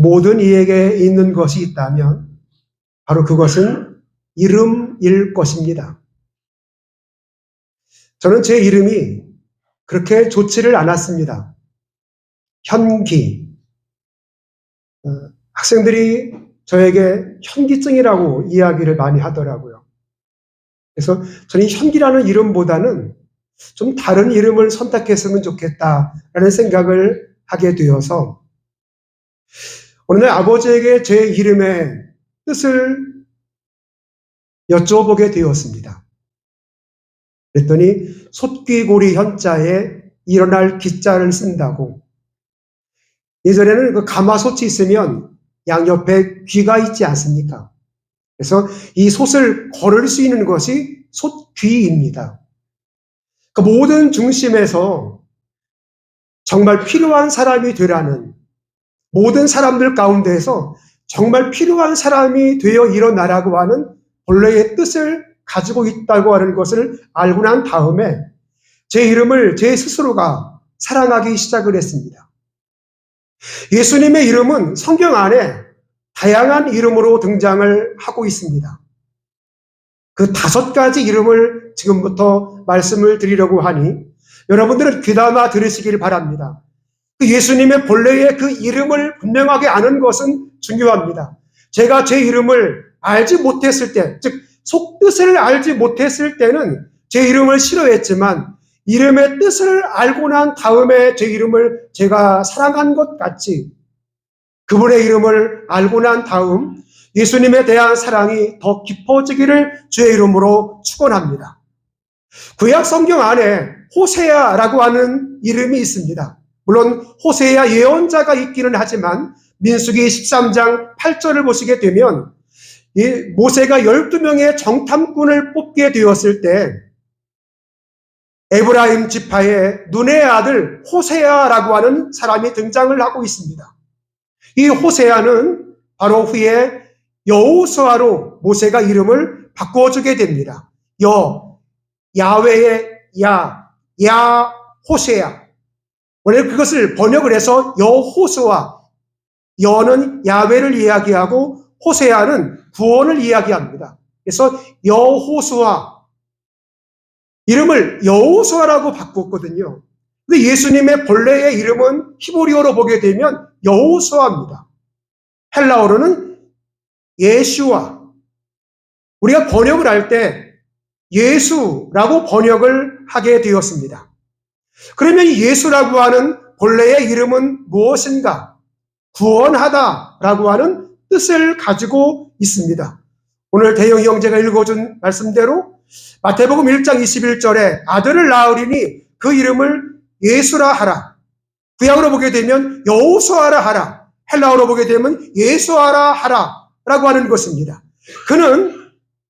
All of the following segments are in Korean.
모든 이에게 있는 것이 있다면 바로 그것은 이름일 것입니다. 저는 제 이름이 그렇게 좋지를 않았습니다. 현기. 학생들이 저에게 현기증이라고 이야기를 많이 하더라고요. 그래서 저는 현기라는 이름보다는 좀 다른 이름을 선택했으면 좋겠다라는 생각을 하게 되어서 어느 날 아버지에게 제 이름의 뜻을 여쭤보게 되었습니다. 그랬더니 솥귀고리 현자에 일어날 기자를 쓴다고. 예전에는 그 가마솥이 있으면 양옆에 귀가 있지 않습니까? 그래서 이 솥을 걸을 수 있는 것이 솥귀입니다. 그 모든 중심에서 정말 필요한 사람이 되라는, 모든 사람들 가운데에서 정말 필요한 사람이 되어 일어나라고 하는 본래의 뜻을 가지고 있다고 하는 것을 알고 난 다음에 제 이름을 제 스스로가 사랑하기 시작을 했습니다. 예수님의 이름은 성경 안에 다양한 이름으로 등장을 하고 있습니다. 그 5가지 이름을 지금부터 말씀을 드리려고 하니 여러분들은 귀담아 들으시길 바랍니다. 그 예수님의 본래의 그 이름을 분명하게 아는 것은 중요합니다. 제가 제 이름을 알지 못했을 때, 즉 속뜻을 알지 못했을 때는 제 이름을 싫어했지만 이름의 뜻을 알고 난 다음에 제 이름을 제가 사랑한 것 같이 그분의 이름을 알고 난 다음 예수님에 대한 사랑이 더 깊어지기를 주의 이름으로 축원합니다. 구약 성경 안에 호세아라고 하는 이름이 있습니다. 물론 호세아 예언자가 있기는 하지만 민수기 13장 8절을 보시게 되면 모세가 12명의 정탐꾼을 뽑게 되었을 때 에브라임 지파의 눈의 아들 호세아라고 하는 사람이 등장을 하고 있습니다. 이 호세아는 바로 후에 여호수아로 모세가 이름을 바꿔주게 됩니다. 야훼의 야 호세아. 원래 그것을 번역을 해서 여호수아. 여는 야훼를 이야기하고 호세아는 구원을 이야기합니다. 그래서 여호수아. 이름을 여호수아라고 바꿨거든요. 근데 예수님의 본래의 이름은 히브리어로 보게 되면 여호수아입니다. 헬라어로는 예슈아. 우리가 번역을 할 때 예수라고 번역을 하게 되었습니다. 그러면 이 예수라고 하는 본래의 이름은 무엇인가? 구원하다라고 하는 뜻을 가지고 있습니다. 오늘 대영 형제가 읽어준 말씀대로 마태복음 1장 21절에 아들을 낳으리니 그 이름을 예수라 하라. 구약으로 보게 되면 여호수아라 하라. 헬라어로 보게 되면 예수아라 하라 라고 하는 것입니다.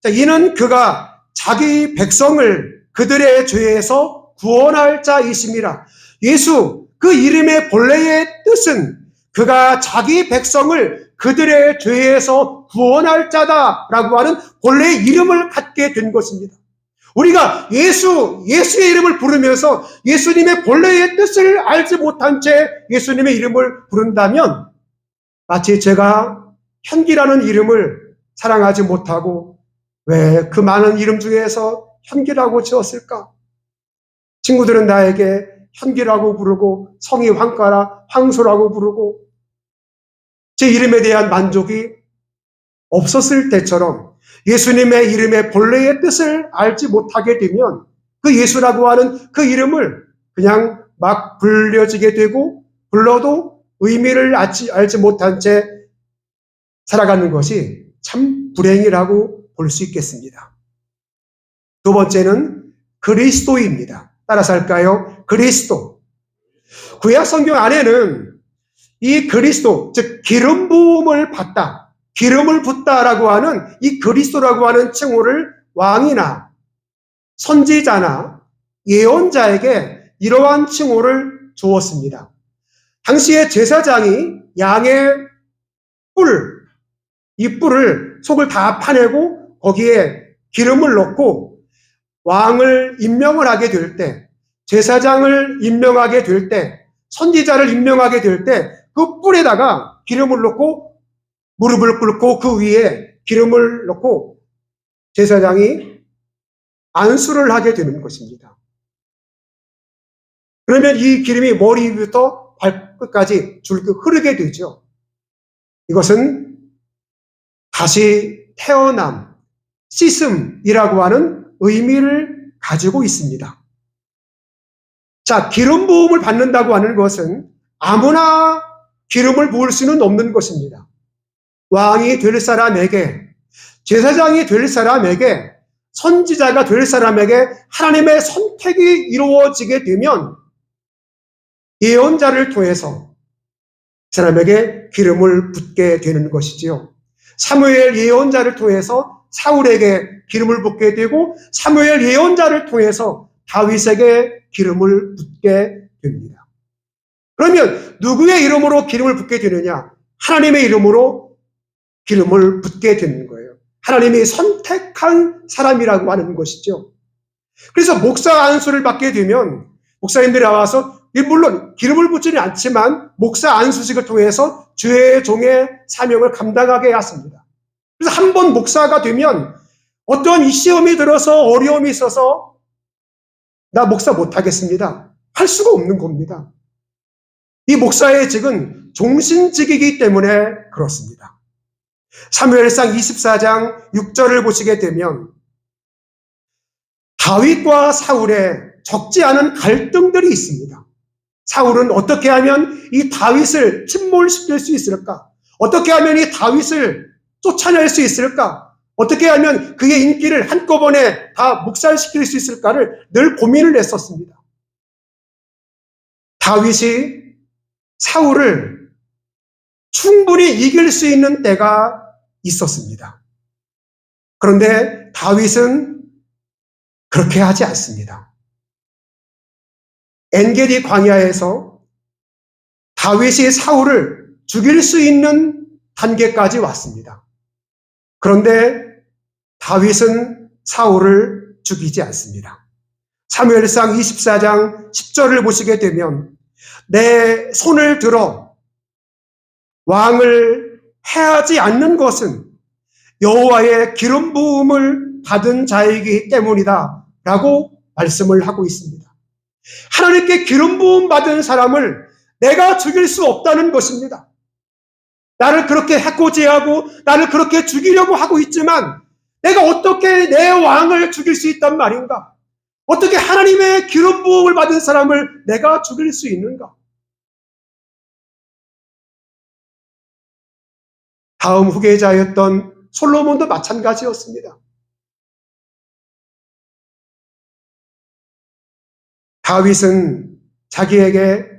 이는 그가 자기 백성을 그들의 죄에서 구원할 자이심이라. 예수, 그 이름의 본래의 뜻은 그가 자기 백성을 그들의 죄에서 구원할 자다라고 하는 본래의 이름을 갖게 된 것입니다. 우리가 예수의 이름을 부르면서 예수님의 본래의 뜻을 알지 못한 채 예수님의 이름을 부른다면 마치 제가 현기라는 이름을 사랑하지 못하고 왜 그 많은 이름 중에서 현기라고 지었을까? 친구들은 나에게 현기라고 부르고 성이 황가라 황소라고 부르고 제 이름에 대한 만족이 없었을 때처럼 예수님의 이름의 본래의 뜻을 알지 못하게 되면 그 예수라고 하는 그 이름을 그냥 막 불려지게 되고 불러도 의미를 알지 못한 채 살아가는 것이 참 불행이라고 볼 수 있겠습니다. 두 번째는 그리스도입니다. 따라서 할까요? 그리스도. 구약 성경 안에는 이 그리스도, 즉 기름 부음을 받다, 기름을 붓다라고 하는 이 그리스도라고 하는 칭호를 왕이나 선지자나 예언자에게 이러한 칭호를 주었습니다. 당시에 제사장이 양의 이 뿔을 속을 다 파내고 거기에 기름을 넣고 왕을 임명을 하게 될 때, 제사장을 임명하게 될 때, 선지자를 임명하게 될 때 그 뿔에다가 기름을 넣고 무릎을 꿇고 그 위에 기름을 넣고 제사장이 안수를 하게 되는 것입니다. 그러면 이 기름이 머리 위부터 발끝까지 줄곧 흐르게 되죠. 이것은 다시 태어남, 씻음이라고 하는 의미를 가지고 있습니다. 자, 기름 부음을 받는다고 하는 것은 아무나 기름을 부을 수는 없는 것입니다. 왕이 될 사람에게, 제사장이 될 사람에게, 선지자가 될 사람에게 하나님의 선택이 이루어지게 되면 예언자를 통해서 그 사람에게 기름을 붓게 되는 것이지요. 사무엘 예언자를 통해서 사울에게 기름을 붓게 되고 사무엘 예언자를 통해서 다윗에게 기름을 붓게 됩니다. 그러면 누구의 이름으로 기름을 붓게 되느냐? 하나님의 이름으로 기름을 붓게 되는 거예요. 하나님이 선택한 사람이라고 하는 것이죠. 그래서 목사 안수를 받게 되면 목사님들이 나와서 물론 기름을 붓지는 않지만 목사 안수식을 통해서 주의 종의 사명을 감당하게 하십니다. 그래서 한 번 목사가 되면 어떤 이 시험이 들어서 어려움이 있어서 나 목사 못하겠습니다. 할 수가 없는 겁니다. 이 목사의 직은 종신직이기 때문에 그렇습니다. 사무엘상 24장 6절을 보시게 되면 다윗과 사울의 적지 않은 갈등들이 있습니다. 사울은 어떻게 하면 이 다윗을 침몰시킬 수 있을까? 어떻게 하면 이 다윗을 쫓아낼 수 있을까? 어떻게 하면 그의 인기를 한꺼번에 다 묵살시킬 수 있을까를 늘 고민을 했었습니다. 다윗이 사울을 충분히 이길 수 있는 때가 있었습니다. 그런데 다윗은 그렇게 하지 않습니다. 엔게디 광야에서 다윗이 사울을 죽일 수 있는 단계까지 왔습니다. 그런데 다윗은 사울을 죽이지 않습니다. 사무엘상 24장 10절을 보시게 되면 내 손을 들어 왕을 해하지 않는 것은 여호와의 기름 부음을 받은 자이기 때문이다 라고 말씀을 하고 있습니다. 하나님께 기름 부음 받은 사람을 내가 죽일 수 없다는 것입니다. 나를 그렇게 해코지하고 나를 그렇게 죽이려고 하고 있지만 내가 어떻게 내 왕을 죽일 수 있단 말인가? 어떻게 하나님의 기름 부음을 받은 사람을 내가 죽일 수 있는가? 다음 후계자였던 솔로몬도 마찬가지였습니다. 다윗은 자기에게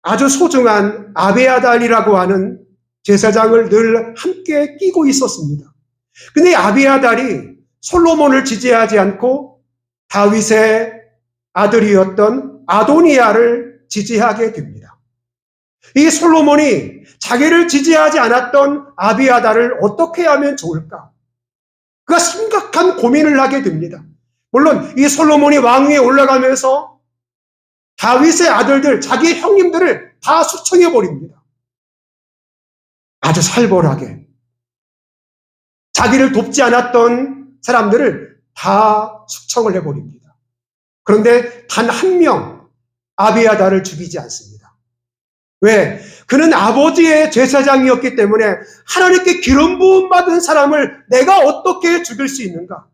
아주 소중한 아비아달이라고 하는 제사장을 늘 함께 끼고 있었습니다. 근데 아비아달이 솔로몬을 지지하지 않고 다윗의 아들이었던 아도니아를 지지하게 됩니다. 이 솔로몬이 자기를 지지하지 않았던 아비아달을 어떻게 하면 좋을까? 그가 심각한 고민을 하게 됩니다. 물론 이 솔로몬이 왕위에 올라가면서 다윗의 아들들, 자기 형님들을 다 숙청해버립니다. 아주 살벌하게. 자기를 돕지 않았던 사람들을 다 숙청을 해버립니다. 그런데 단 한 명, 아비아달을 죽이지 않습니다. 왜? 그는 아버지의 제사장이었기 때문에 하나님께 기름 부음 받은 사람을 내가 어떻게 죽일 수 있는가?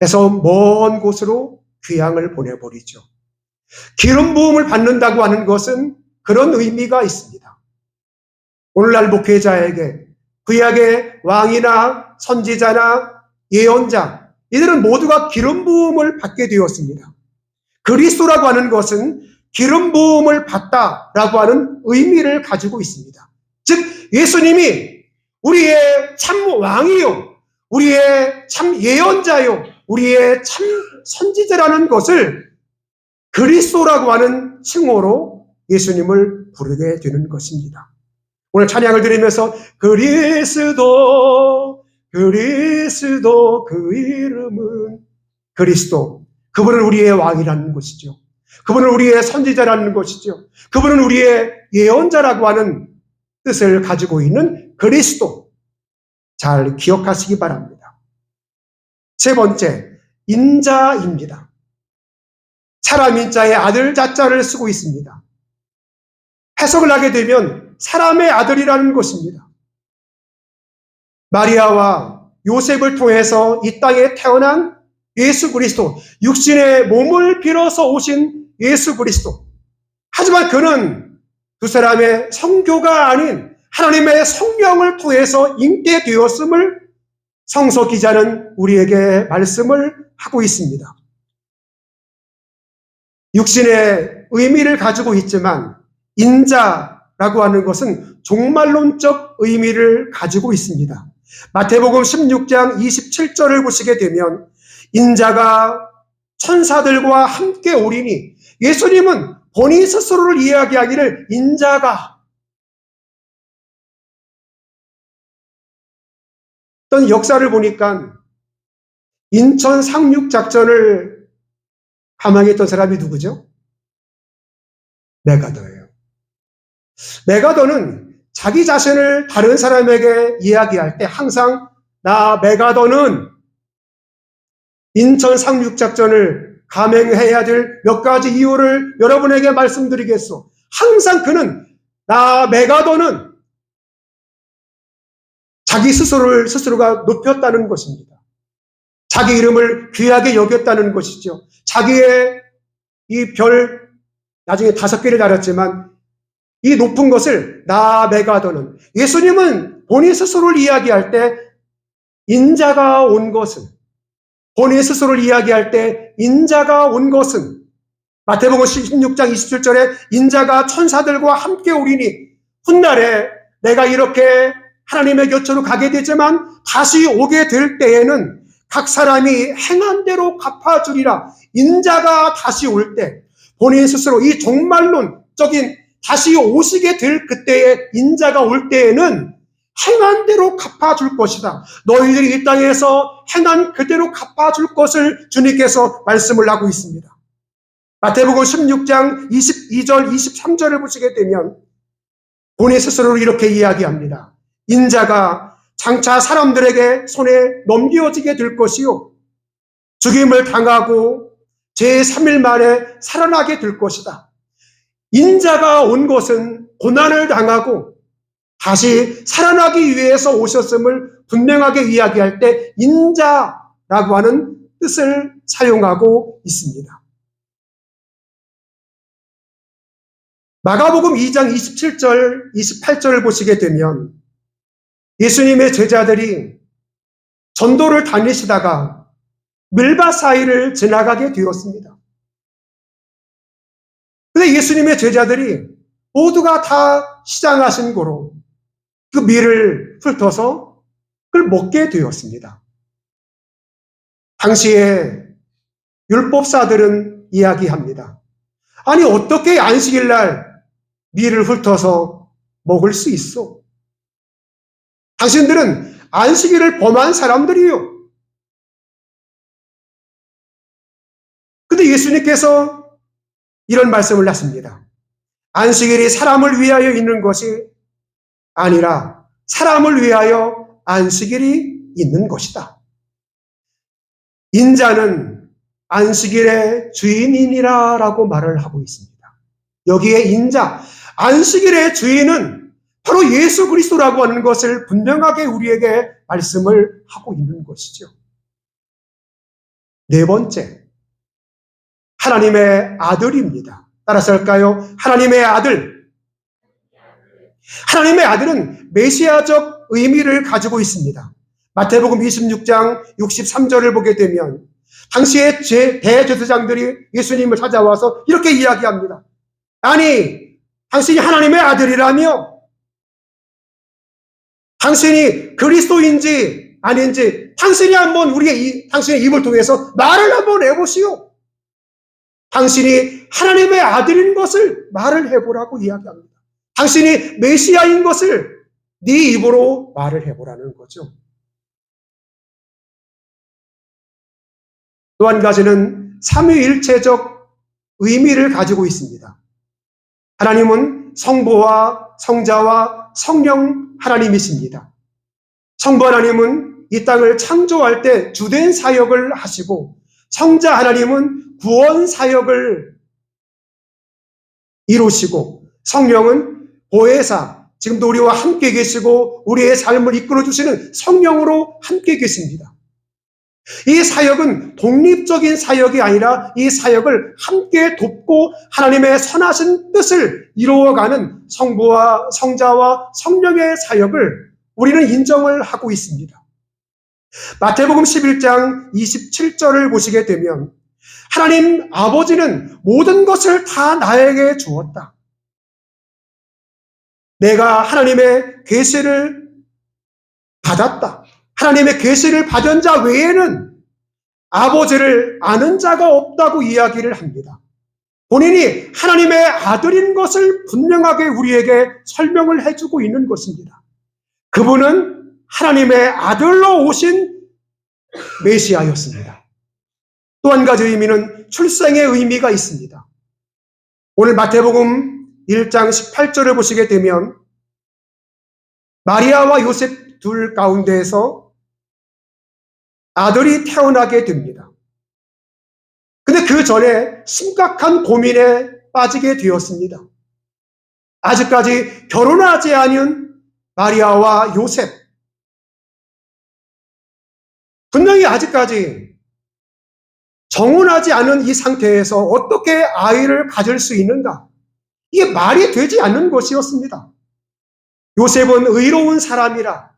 그래서 먼 곳으로 귀향을 보내버리죠. 기름 부음을 받는다고 하는 것은 그런 의미가 있습니다. 오늘날 목회자에게 구약의 왕이나 선지자나 예언자, 이들은 모두가 기름 부음을 받게 되었습니다. 그리스도라고 하는 것은 기름 부음을 받다라고 하는 의미를 가지고 있습니다. 즉 예수님이 우리의 참 왕이요, 우리의 참 예언자요, 우리의 참 선지자라는 것을 그리스도라고 하는 칭호로 예수님을 부르게 되는 것입니다. 오늘 찬양을 드리면서 그리스도 그 이름은 그리스도, 그분은 우리의 왕이라는 것이죠. 그분은 우리의 선지자라는 것이죠. 그분은 우리의 예언자라고 하는 뜻을 가지고 있는 그리스도, 잘 기억하시기 바랍니다. 세 번째, 인자입니다. 사람 인자의 아들 자자를 쓰고 있습니다. 해석을 하게 되면 사람의 아들이라는 것입니다. 마리아와 요셉을 통해서 이 땅에 태어난 예수 그리스도, 육신의 몸을 빌어서 오신 예수 그리스도. 하지만 그는 두 사람의 성교가 아닌 하나님의 성령을 통해서 잉태 되었음을 성서 기자는 우리에게 말씀을 하고 있습니다. 육신의 의미를 가지고 있지만 인자라고 하는 것은 종말론적 의미를 가지고 있습니다. 마태복음 16장 27절을 보시게 되면 인자가 천사들과 함께 오리니, 예수님은 본인 스스로를 이야기하기를 인자가, 어떤 역사를 보니까 인천 상륙작전을 감행했던 사람이 누구죠? 메가더예요. 메가더는 자기 자신을 다른 사람에게 이야기할 때 항상 나 메가더는 인천 상륙작전을 감행해야 될 몇 가지 이유를 여러분에게 말씀드리겠소. 항상 그는 나 메가더는 자기 스스로가 높였다는 것입니다. 자기 이름을 귀하게 여겼다는 것이죠. 자기의 이 별, 나중에 5개를 달았지만 이 높은 것을 나 메가더는, 예수님은 본인 스스로를 이야기할 때 인자가 온 것은, 본인 스스로를 이야기할 때 인자가 온 것은, 마태복음 16장 27절에 인자가 천사들과 함께 오리니, 훗날에 내가 이렇게 하나님의 곁으로 가게 되지만 다시 오게 될 때에는 각 사람이 행한 대로 갚아주리라. 인자가 다시 올 때, 본인 스스로 이 종말론적인 다시 오시게 될 그때에 인자가 올 때에는 행한 대로 갚아줄 것이다. 너희들이 이 땅에서 행한 그대로 갚아줄 것을 주님께서 말씀을 하고 있습니다. 마태복음 16장 22절 23절을 보시게 되면 본인 스스로 이렇게 이야기합니다. 인자가 장차 사람들에게 손에 넘겨지게 될 것이요, 죽임을 당하고 제3일 만에 살아나게 될 것이다. 인자가 온 것은 고난을 당하고 다시 살아나기 위해서 오셨음을 분명하게 이야기할 때 인자라고 하는 뜻을 사용하고 있습니다. 마가복음 2장 27절, 28절을 보시게 되면 예수님의 제자들이 전도를 다니시다가 밀밭 사이를 지나가게 되었습니다. 그런데 예수님의 제자들이 모두가 다 시장하신 고로 그 밀을 훑어서 그걸 먹게 되었습니다. 당시에 율법사들은 이야기합니다. 아니, 어떻게 안식일 날 밀을 훑어서 먹을 수 있어? 당신들은 안식일을 범한 사람들이요. 근데 예수님께서 이런 말씀을 하십니다. 안식일이 사람을 위하여 있는 것이 아니라 사람을 위하여 안식일이 있는 것이다. 인자는 안식일의 주인이니라 라고 말을 하고 있습니다. 여기에 인자, 안식일의 주인은 바로 예수 그리스도라고 하는 것을 분명하게 우리에게 말씀을 하고 있는 것이죠. 네 번째, 하나님의 아들입니다. 따라서 할까요? 하나님의 아들. 하나님의 아들은 메시아적 의미를 가지고 있습니다. 마태복음 26장 63절을 보게 되면 당시의 대제사장들이 예수님을 찾아와서 이렇게 이야기합니다. 아니, 당신이 하나님의 아들이라며? 당신이 그리스도인지 아닌지 당신이 한번 당신의 입을 통해서 말을 한번 해보시오. 당신이 하나님의 아들인 것을 말을 해보라고 이야기합니다. 당신이 메시아인 것을 네 입으로 말을 해보라는 거죠. 또 한 가지는 삼위일체적 의미를 가지고 있습니다. 하나님은 성부와 성자와 성령 하나님이십니다. 성부 하나님은 이 땅을 창조할 때 주된 사역을 하시고 성자 하나님은 구원 사역을 이루시고 성령은 보혜사, 지금도 우리와 함께 계시고 우리의 삶을 이끌어 주시는 성령으로 함께 계십니다. 이 사역은 독립적인 사역이 아니라 이 사역을 함께 돕고 하나님의 선하신 뜻을 이루어가는 성부와 성자와 성령의 사역을 우리는 인정을 하고 있습니다. 마태복음 11장 27절을 보시게 되면 하나님 아버지는 모든 것을 다 나에게 주었다. 내가 하나님의 계시를 받았다. 하나님의 계시를 받은 자 외에는 아버지를 아는 자가 없다고 이야기를 합니다. 본인이 하나님의 아들인 것을 분명하게 우리에게 설명을 해주고 있는 것입니다. 그분은 하나님의 아들로 오신 메시아였습니다. 또 한 가지 의미는 출생의 의미가 있습니다. 오늘 마태복음 1장 18절을 보시게 되면 마리아와 요셉 둘 가운데에서 아들이 태어나게 됩니다. 근데 그 전에 심각한 고민에 빠지게 되었습니다. 아직까지 결혼하지 않은 마리아와 요셉. 분명히 아직까지 정혼하지 않은 이 상태에서 어떻게 아이를 가질 수 있는가? 이게 말이 되지 않는 것이었습니다. 요셉은 의로운 사람이라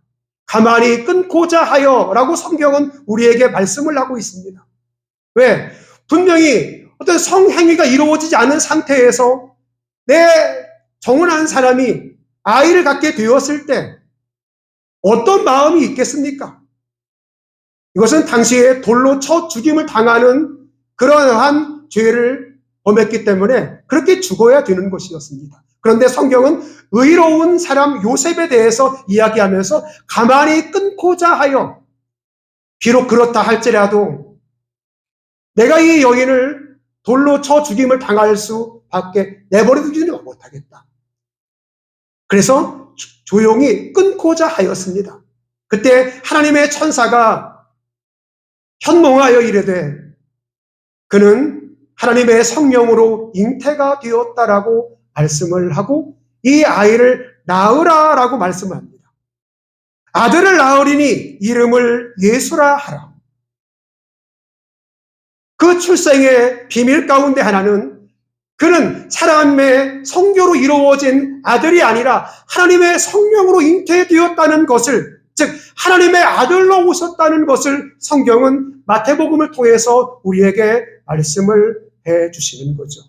가만히 끊고자 하여 라고 성경은 우리에게 말씀을 하고 있습니다. 왜? 분명히 어떤 성행위가 이루어지지 않은 상태에서 내 정혼한 사람이 아이를 갖게 되었을 때 어떤 마음이 있겠습니까? 이것은 당시에 돌로 쳐 죽임을 당하는 그러한 죄를 범했기 때문에 그렇게 죽어야 되는 것이었습니다. 그런데 성경은 의로운 사람 요셉에 대해서 이야기하면서 가만히 끊고자 하여 비록 그렇다 할지라도 내가 이 여인을 돌로 쳐 죽임을 당할 수밖에 내버려두지는 못하겠다. 그래서 조용히 끊고자 하였습니다. 그때 하나님의 천사가 현몽하여 이르되 그는 하나님의 성령으로 잉태가 되었다라고 말씀을 하고 이 아이를 낳으라라고 말씀합니다. 아들을 낳으리니 이름을 예수라 하라. 그 출생의 비밀 가운데 하나는 그는 사람의 성교로 이루어진 아들이 아니라 하나님의 성령으로 잉태되었다는 것을, 즉 하나님의 아들로 오셨다는 것을 성경은 마태복음을 통해서 우리에게 말씀을 해주시는 거죠.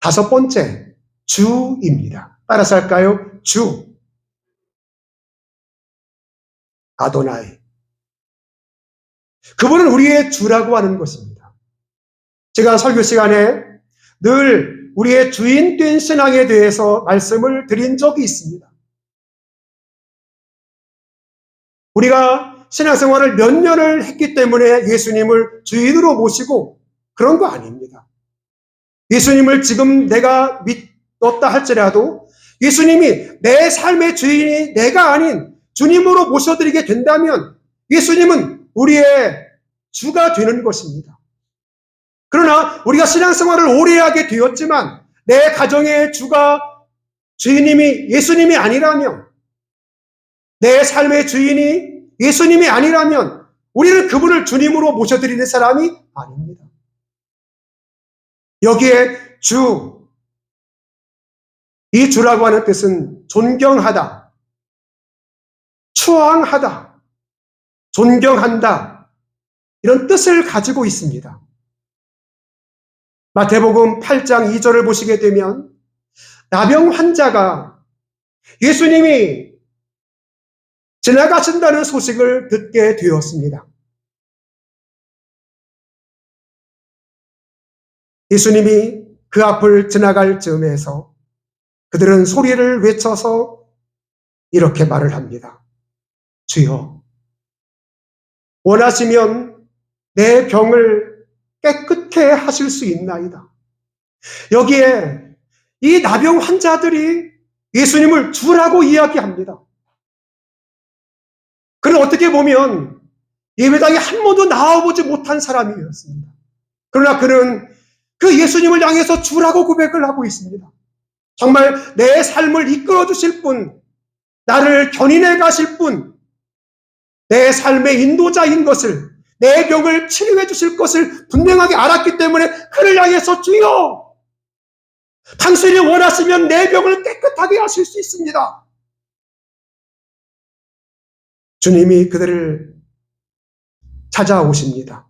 다섯 번째, 주입니다. 따라서 할까요? 주. 아도나이. 그분은 우리의 주라고 하는 것입니다. 제가 설교 시간에 늘 우리의 주인된 신앙에 대해서 말씀을 드린 적이 있습니다. 우리가 신앙생활을 몇 년을 했기 때문에 예수님을 주인으로 모시고 그런 거 아닙니다. 예수님을 지금 내가 믿었다 할지라도 예수님이 내 삶의 주인이 내가 아닌 주님으로 모셔드리게 된다면 예수님은 우리의 주가 되는 것입니다. 그러나 우리가 신앙생활을 오래 하게 되었지만 내 가정의 주가 주인님이 예수님이 아니라면, 내 삶의 주인이 예수님이 아니라면 우리는 그분을 주님으로 모셔드리는 사람이 아닙니다. 여기에 주, 이 주라고 하는 뜻은 존경하다, 추앙하다, 존경한다, 이런 뜻을 가지고 있습니다. 마태복음 8장 2절을 보시게 되면 나병 환자가 예수님이 지나가신다는 소식을 듣게 되었습니다. 예수님이 그 앞을 지나갈 즈음에서 그들은 소리를 외쳐서 이렇게 말을 합니다. 주여, 원하시면 내 병을 깨끗게 하실 수 있나이다. 여기에 이 나병 환자들이 예수님을 주라고 이야기합니다. 그는 어떻게 보면 예배당에 한 번도 나와보지 못한 사람이었습니다. 그러나 그는 그 예수님을 향해서 주라고 고백을 하고 있습니다. 정말 내 삶을 이끌어 주실 분, 나를 견인해 가실 분, 내 삶의 인도자인 것을, 내 병을 치료해 주실 것을 분명하게 알았기 때문에 그를 향해서 주여, 당신이 원하시면 내 병을 깨끗하게 하실 수 있습니다. 주님이 그들을 찾아오십니다.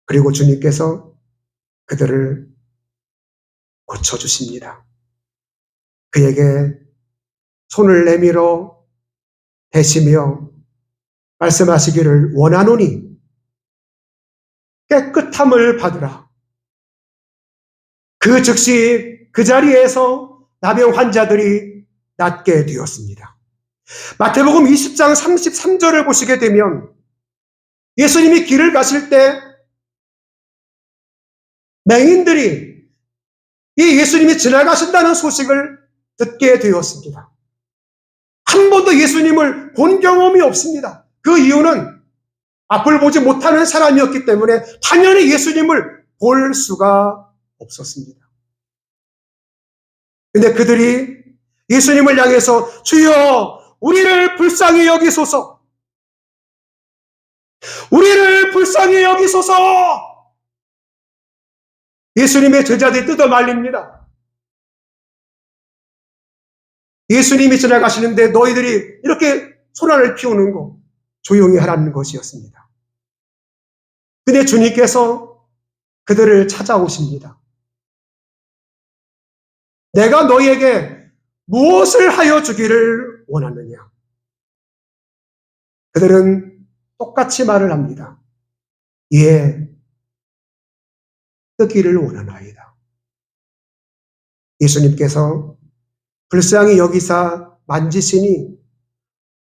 그리고 주님께서 그들을 고쳐주십니다. 그에게 손을 내밀어 대시며 말씀하시기를 원하노니 깨끗함을 받으라. 그 즉시 그 자리에서 나병 환자들이 낫게 되었습니다. 마태복음 20장 33절을 보시게 되면 예수님이 길을 가실 때 맹인들이 이 예수님이 지나가신다는 소식을 듣게 되었습니다. 한 번도 예수님을 본 경험이 없습니다. 그 이유는 앞을 보지 못하는 사람이었기 때문에 당연히 예수님을 볼 수가 없었습니다. 근데 그들이 예수님을 향해서 주여 우리를 불쌍히 여기소서, 우리를 불쌍히 여기소서, 예수님의 제자들이 뜯어 말립니다. 예수님이 지나가시는데 너희들이 이렇게 소란을 피우는 거 조용히 하라는 것이었습니다. 근데 주님께서 그들을 찾아오십니다. 내가 너희에게 무엇을 하여 주기를 원하느냐? 그들은 똑같이 말을 합니다. 예, 뜨기를 원하나이다. 예수님께서 불쌍히 여기사 만지시니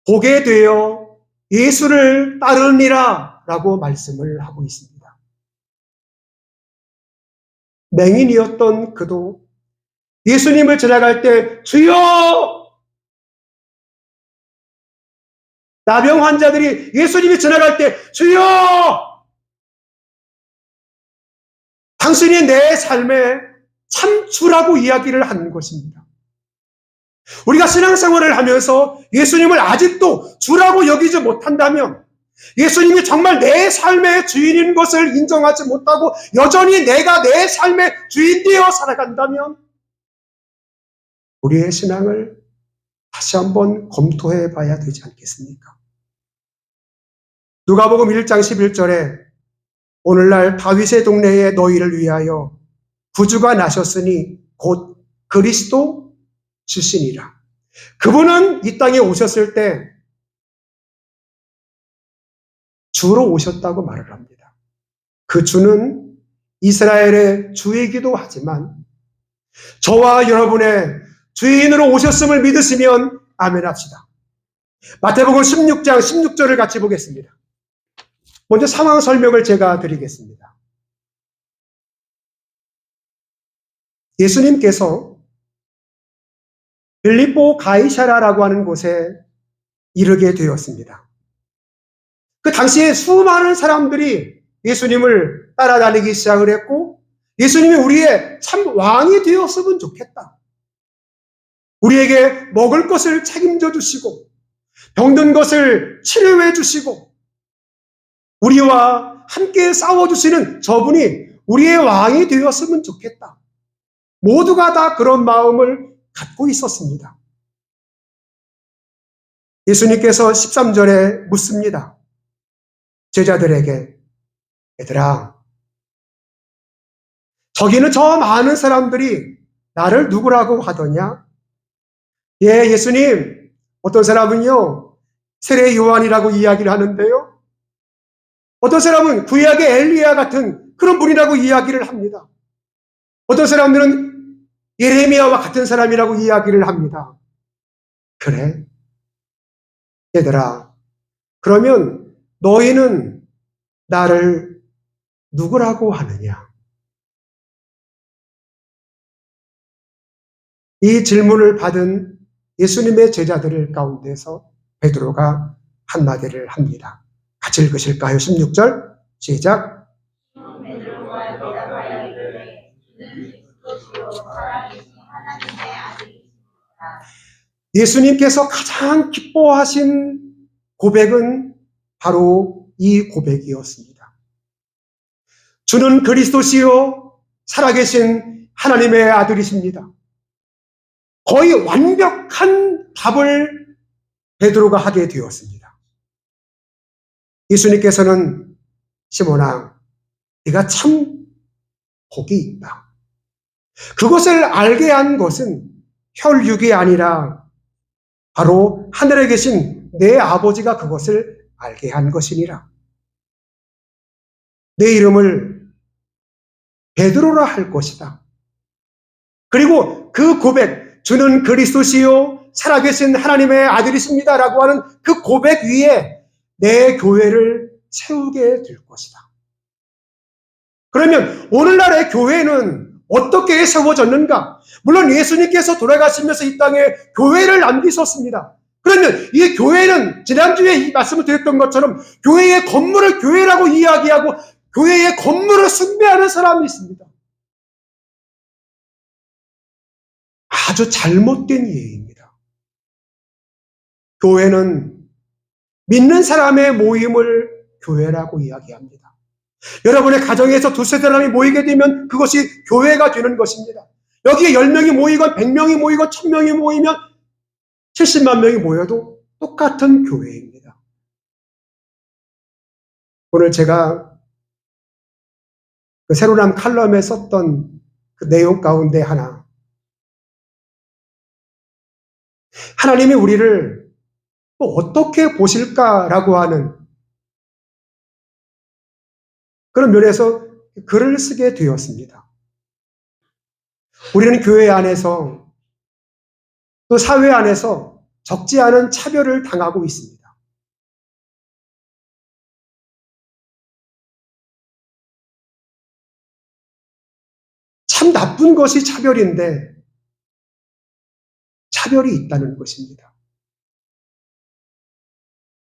보게 되어 예수를 따르니라 라고 말씀을 하고 있습니다. 맹인이었던 그도 예수님을 지나갈 때 주여, 나병 환자들이 예수님이 지나갈 때 주여, 당신이 내 삶에 참 주라고 이야기를 하는 것입니다. 우리가 신앙생활을 하면서 예수님을 아직도 주라고 여기지 못한다면, 예수님이 정말 내 삶의 주인인 것을 인정하지 못하고 여전히 내가 내 삶의 주인 되어 살아간다면 우리의 신앙을 다시 한번 검토해 봐야 되지 않겠습니까? 누가복음 1장 11절에 오늘날 다윗의 동네에 너희를 위하여 구주가 나셨으니 곧 그리스도 주시니라. 그분은 이 땅에 오셨을 때 주로 오셨다고 말을 합니다. 그 주는 이스라엘의 주이기도 하지만 저와 여러분의 주인으로 오셨음을 믿으시면 아멘 합시다. 마태복음 16장 16절을 같이 보겠습니다. 먼저 상황 설명을 제가 드리겠습니다. 예수님께서 빌립보 가이사라라고 하는 곳에 이르게 되었습니다. 그 당시에 수많은 사람들이 예수님을 따라다니기 시작을 했고, 예수님이 우리의 참 왕이 되었으면 좋겠다. 우리에게 먹을 것을 책임져 주시고, 병든 것을 치료해 주시고, 우리와 함께 싸워주시는 저분이 우리의 왕이 되었으면 좋겠다. 모두가 다 그런 마음을 갖고 있었습니다. 예수님께서 13절에 묻습니다. 제자들에게, 얘들아, 저기는 저 많은 사람들이 나를 누구라고 하더냐? 예, 예수님, 어떤 사람은요, 세례 요한이라고 이야기를 하는데요. 어떤 사람은 구약의 엘리야 같은 그런 분이라고 이야기를 합니다. 어떤 사람들은 예레미야와 같은 사람이라고 이야기를 합니다. 그래? 얘들아, 그러면 너희는 나를 누구라고 하느냐? 이 질문을 받은 예수님의 제자들 가운데서 베드로가 한마디를 합니다. 같이 읽으실까요? 16절 시작. 베드로가 대답하여 이르되 주는 그리스도시요 살아계신 하나님의 아들이시니라. 예수님께서 가장 기뻐하신 고백은 바로 이 고백이었습니다. 주는 그리스도시요 살아계신 하나님의 아들이십니다. 거의 완벽한 답을 베드로가 하게 되었습니다. 예수님께서는 시몬아, 네가 참 복이 있다. 그것을 알게 한 것은 혈육이 아니라 바로 하늘에 계신 내 아버지가 그것을 알게 한 것이니라. 내 이름을 베드로라 할 것이다. 그리고 그 고백, 주는 그리스도시요 살아계신 하나님의 아들이십니다라고 하는 그 고백 위에 내 교회를 세우게 될 것이다. 그러면 오늘날의 교회는 어떻게 세워졌는가? 물론 예수님께서 돌아가시면서 이 땅에 교회를 남기셨습니다. 그러면 이 교회는 지난주에 이 말씀을 드렸던 것처럼 교회의 건물을 교회라고 이야기하고 교회의 건물을 숭배하는 사람이 있습니다. 아주 잘못된 이해입니다. 교회는 믿는 사람의 모임을 교회라고 이야기합니다. 여러분의 가정에서 두세 사람이 모이게 되면 그것이 교회가 되는 것입니다. 여기에 10명이 모이건 100명이 모이건 1000명이 모이면 70만 명이 모여도 똑같은 교회입니다. 오늘 제가 그 새로남 칼럼에 썼던 그 내용 가운데 하나, 하나님이 우리를 또 어떻게 보실까라고 하는 그런 면에서 글을 쓰게 되었습니다. 우리는 교회 안에서 또 사회 안에서 적지 않은 차별을 당하고 있습니다. 참 나쁜 것이 차별인데 차별이 있다는 것입니다.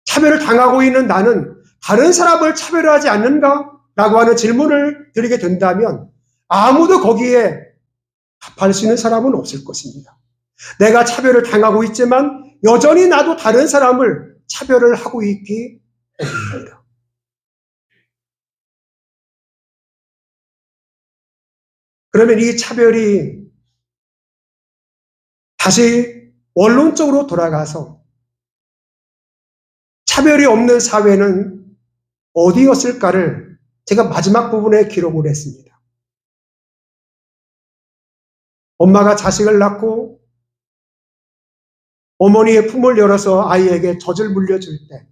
차별을 당하고 있는 나는 다른 사람을 차별하지 않는가? 라고 하는 질문을 드리게 된다면 아무도 거기에 답할 수 있는 사람은 없을 것입니다. 내가 차별을 당하고 있지만 여전히 나도 다른 사람을 차별을 하고 있기 때문입니다. 그러면 이 차별이 다시 원론적으로 돌아가서 차별이 없는 사회는 어디였을까를 제가 마지막 부분에 기록을 했습니다. 엄마가 자식을 낳고 어머니의 품을 열어서 아이에게 젖을 물려줄 때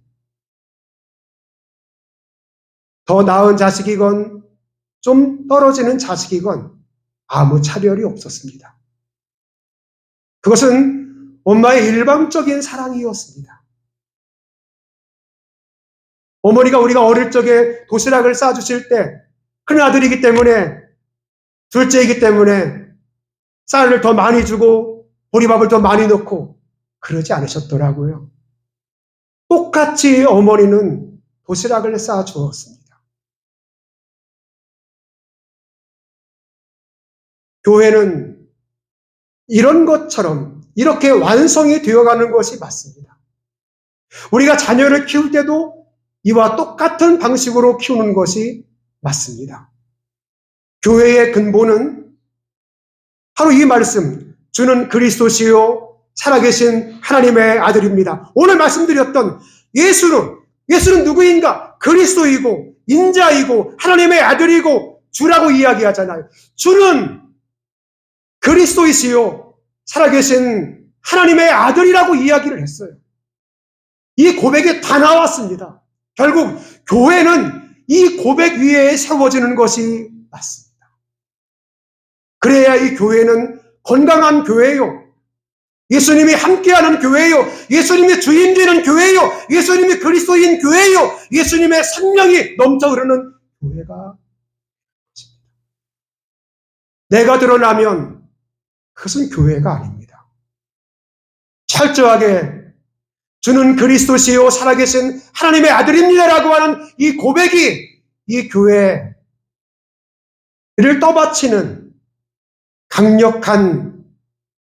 더 나은 자식이건 좀 떨어지는 자식이건 아무 차별이 없었습니다. 그것은 엄마의 일방적인 사랑이었습니다. 어머니가 우리가 어릴 적에 도시락을 싸주실 때 큰아들이기 때문에 둘째이기 때문에 쌀을 더 많이 주고 보리밥을 더 많이 넣고 그러지 않으셨더라고요. 똑같이 어머니는 도시락을 싸주었습니다. 교회는 이런 것처럼 이렇게 완성이 되어가는 것이 맞습니다. 우리가 자녀를 키울 때도 이와 똑같은 방식으로 키우는 것이 맞습니다. 교회의 근본은 바로 이 말씀, 주는 그리스도시요 살아계신 하나님의 아들입니다. 오늘 말씀드렸던 예수는 누구인가? 그리스도이고 인자이고 하나님의 아들이고 주라고 이야기하잖아요. 주는 그리스도이시요 살아계신 하나님의 아들이라고 이야기를 했어요. 이 고백이 다 나왔습니다. 결국 교회는 이 고백 위에 세워지는 것이 맞습니다. 그래야 이 교회는 건강한 교회요. 예수님이 함께하는 교회요. 예수님이 주인 되는 교회요. 예수님이 그리스도인 교회요. 예수님의 생명이 넘쳐 흐르는 교회가 있습니다. 내가 드러나면 그것은 교회가 아닙니다. 철저하게 주는 그리스도시요 살아계신 하나님의 아들입니다라고 하는 이 고백이 이 교회를 떠받치는 강력한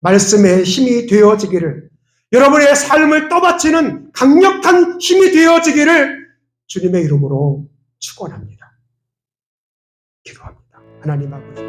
말씀의 힘이 되어지기를, 여러분의 삶을 떠받치는 강력한 힘이 되어지기를 주님의 이름으로 축원합니다. 기도합니다. 하나님 아버지,